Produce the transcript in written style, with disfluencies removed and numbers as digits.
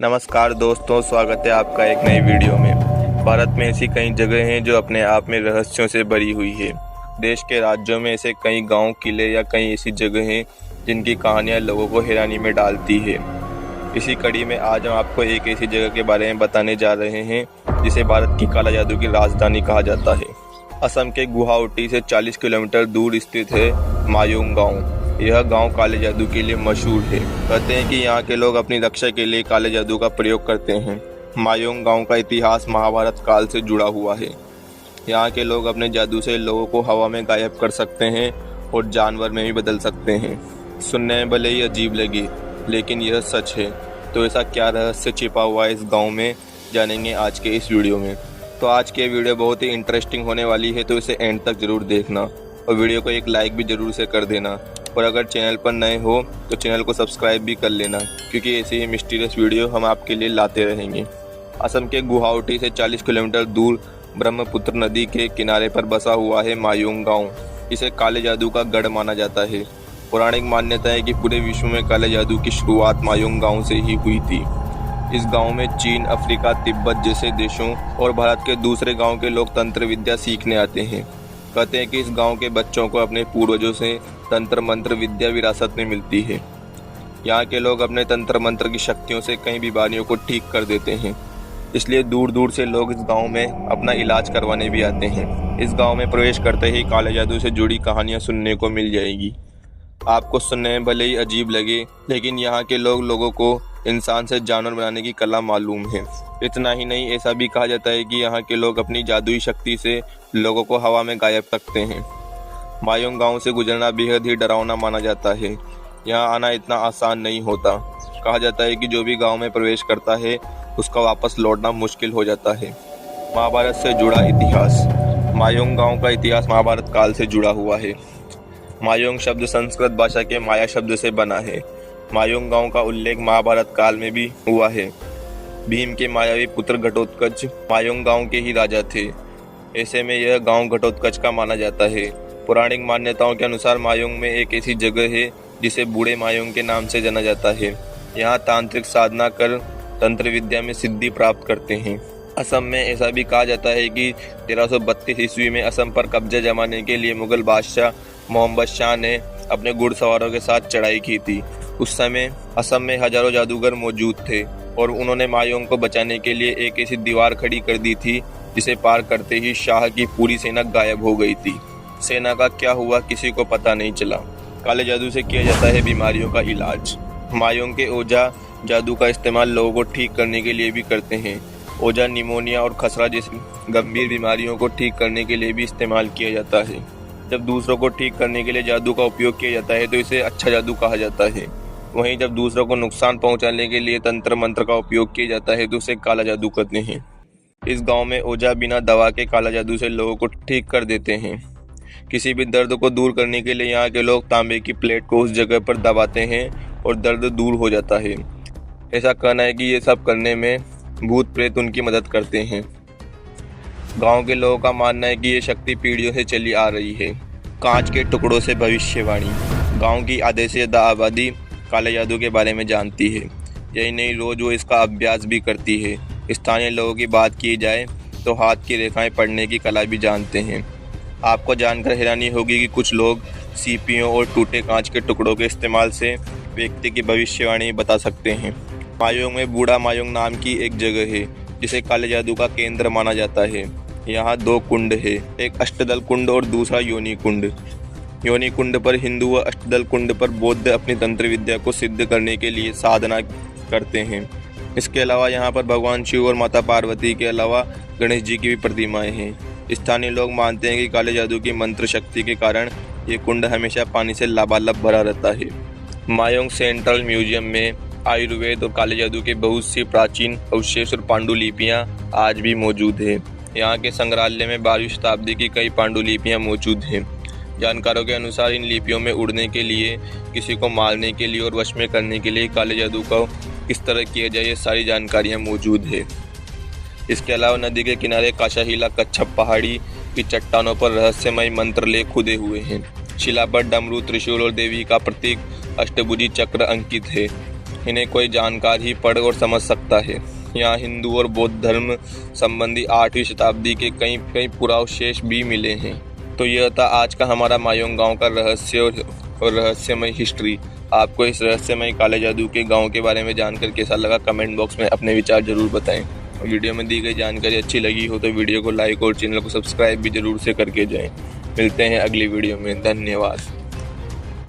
नमस्कार दोस्तों, स्वागत है आपका एक नई वीडियो में। भारत में ऐसी कई जगह हैं जो अपने आप में रहस्यों से भरी हुई है। देश के राज्यों में ऐसे कई गांव, किले या कई ऐसी जगह हैं जिनकी कहानियां लोगों को हैरानी में डालती है। इसी कड़ी में आज हम आपको एक ऐसी जगह के बारे में बताने जा रहे हैं जिसे भारत की काला जादू की राजधानी कहा जाता है। असम के गुवाहाटी से 40 किलोमीटर दूर स्थित है मायोंग गाँव। यह गांव काले जादू के लिए मशहूर है। कहते हैं कि यहाँ के लोग अपनी रक्षा के लिए काले जादू का प्रयोग करते हैं। मायोंग गांव का इतिहास महाभारत काल से जुड़ा हुआ है। यहाँ के लोग अपने जादू से लोगों को हवा में गायब कर सकते हैं और जानवर में भी बदल सकते हैं। सुनने में भले ही अजीब लगे, लेकिन यह सच है। तो ऐसा क्या रहस्य छिपा हुआ है इस गाँव में, जानेंगे आज के इस वीडियो में। तो आज की वीडियो बहुत ही इंटरेस्टिंग होने वाली है, तो इसे एंड तक जरूर देखना और वीडियो को एक लाइक भी जरूर से कर देना। और अगर चैनल पर नए हो तो चैनल को सब्सक्राइब भी कर लेना, क्योंकि ऐसे ही मिस्टीरियस वीडियो हम आपके लिए लाते रहेंगे। असम के गुवाहाटी से 40 किलोमीटर दूर ब्रह्मपुत्र नदी के किनारे पर बसा हुआ है मायोंग गाँव। इसे काले जादू का गढ़ माना जाता है। पौराणिक मान्यता है कि पूरे विश्व में काले जादू की शुरुआत मायोंग गाँव से ही हुई थी। इस गांव में चीन, अफ्रीका, तिब्बत जैसे देशों और भारत के दूसरे गांव के लोग तंत्र विद्या सीखने आते हैं। कहते हैं कि इस गांव के बच्चों को अपने पूर्वजों से तंत्र मंत्र विद्या विरासत में मिलती है। यहाँ के लोग अपने तंत्र मंत्र की शक्तियों से कई बीमारियों को ठीक कर देते हैं। इसलिए दूर दूर से लोग इस गांव में अपना इलाज करवाने भी आते हैं। इस गांव में प्रवेश करते ही काले जादू से जुड़ी कहानियाँ सुनने को मिल जाएगी। आपको सुनने में भले ही अजीब लगे, लेकिन यहाँ के लोगों को इंसान से जानवर बनाने की कला मालूम है। इतना ही नहीं, ऐसा भी कहा जाता है कि यहाँ के लोग अपनी जादुई शक्ति से लोगों को हवा में गायब करते हैं। मायोंग गांव से गुजरना बेहद ही डरावना माना जाता है। यहाँ आना इतना आसान नहीं होता। कहा जाता है कि जो भी गांव में प्रवेश करता है उसका वापस लौटना मुश्किल हो जाता है। महाभारत से जुड़ा इतिहास। मायोंग गाँव का इतिहास महाभारत काल से जुड़ा हुआ है। मायोंग शब्द संस्कृत भाषा के माया शब्द से बना है। मायोंग गांव का उल्लेख महाभारत काल में भी हुआ है। भीम के मायावी पुत्र घटोत्कच मायोंग गांव के ही राजा थे। ऐसे में यह गांव घटोत्कच का माना जाता है। पौराणिक मान्यताओं के अनुसार मायोंग में एक ऐसी जगह है जिसे बूढ़े मायोंग के नाम से जाना जाता है। यहाँ तांत्रिक साधना कर तंत्र विद्या में सिद्धि प्राप्त करते हैं। असम में ऐसा भी कहा जाता है कि 1332 ईस्वी में असम पर कब्जा जमाने के लिए मुगल बादशाह मोहम्मद शाह ने अपने घुड़सवारों के साथ चढ़ाई की थी। उस समय असम में हजारों जादूगर मौजूद थे और उन्होंने मायोंग को बचाने के लिए एक ऐसी दीवार खड़ी कर दी थी जिसे पार करते ही शाह की पूरी सेना गायब हो गई थी। सेना का क्या हुआ किसी को पता नहीं चला। काले जादू से किया जाता है बीमारियों का इलाज। मायोंग के ओझा जादू का इस्तेमाल लोगों को ठीक करने के लिए भी करते हैं। ओझा निमोनिया और खसरा जैसी गंभीर बीमारियों को ठीक करने के लिए भी इस्तेमाल किया जाता है। जब दूसरों को ठीक करने के लिए जादू का उपयोग किया जाता है तो इसे अच्छा जादू कहा जाता है। वहीं जब दूसरों को नुकसान पहुंचाने के लिए तंत्र मंत्र का उपयोग किया जाता है तो उसे काला जादू कहते हैं। इस गांव में ओझा बिना दवा के काला जादू से लोगों को ठीक कर देते हैं। किसी भी दर्द को दूर करने के लिए यहाँ के लोग तांबे की प्लेट को उस जगह पर दबाते हैं और दर्द दूर हो जाता है। ऐसा कहना है कि ये सब करने में भूत प्रेत उनकी मदद करते हैं। गांव के लोगों का मानना है कि ये शक्ति पीढ़ियों से चली आ रही है। कांच के टुकड़ों से भविष्यवाणी। गांव की आधे से ज़्यादा आबादी काले जादू के बारे में जानती है। यही नहीं, रोज वो इसका अभ्यास भी करती है। स्थानीय लोगों की बात की जाए तो हाथ की रेखाएं पढ़ने की कला भी जानते हैं। आपको जानकर हैरानी होगी कि कुछ लोग सीपियों और टूटे कांच के टुकड़ों के इस्तेमाल से व्यक्ति की भविष्यवाणी बता सकते हैं। मायोंग में बूढ़ा मायोंग नाम की एक जगह है जिसे काले जादू का केंद्र माना जाता है। यहाँ 2 कुंड है, एक अष्टदल कुंड और दूसरा योनि कुंड। योनि कुंड पर हिंदू व अष्टदल कुंड पर बौद्ध अपनी तंत्र विद्या को सिद्ध करने के लिए साधना करते हैं। इसके अलावा यहाँ पर भगवान शिव और माता पार्वती के अलावा गणेश जी की भी प्रतिमाएं हैं। स्थानीय लोग मानते हैं कि काले जादू की मंत्र शक्ति के कारण ये कुंड हमेशा पानी से लबालब भरा रहता है। मायोंग सेंट्रल म्यूजियम में आयुर्वेद और काले जादू के बहुत सी प्राचीन अवशेष और पांडुलिपियाँ आज भी मौजूद हैं। यहाँ के संग्रहालय में 12वीं शताब्दी की कई पांडुलिपियाँ मौजूद हैं। जानकारों के अनुसार इन लिपियों में उड़ने के लिए, किसी को मारने के लिए और वश में करने के लिए काले जादू का किस तरह किया जाए, ये सारी जानकारियाँ मौजूद है। इसके अलावा नदी के किनारे काशाहिला कच्छप पहाड़ी की चट्टानों पर रहस्यमय मंत्र लेख खुदे हुए हैं। शिला पर डमरू, त्रिशूल और देवी का प्रतीक अष्टभुजी चक्र अंकित है। इन्हें कोई जानकार ही पढ़ और समझ सकता है। यहाँ हिंदू और बौद्ध धर्म संबंधी 8वीं शताब्दी के कई पुरावशेष भी मिले हैं। तो यह था आज का हमारा मायोंग गांव का रहस्य और रहस्यमय हिस्ट्री। आपको इस रहस्यमय काले जादू के गांव के बारे में जानकर कैसा लगा, कमेंट बॉक्स में अपने विचार जरूर बताएं। वीडियो में दी गई जानकारी अच्छी लगी हो तो वीडियो को लाइक और चैनल को सब्सक्राइब भी जरूर से करके जाएं। मिलते हैं अगली वीडियो में। धन्यवाद।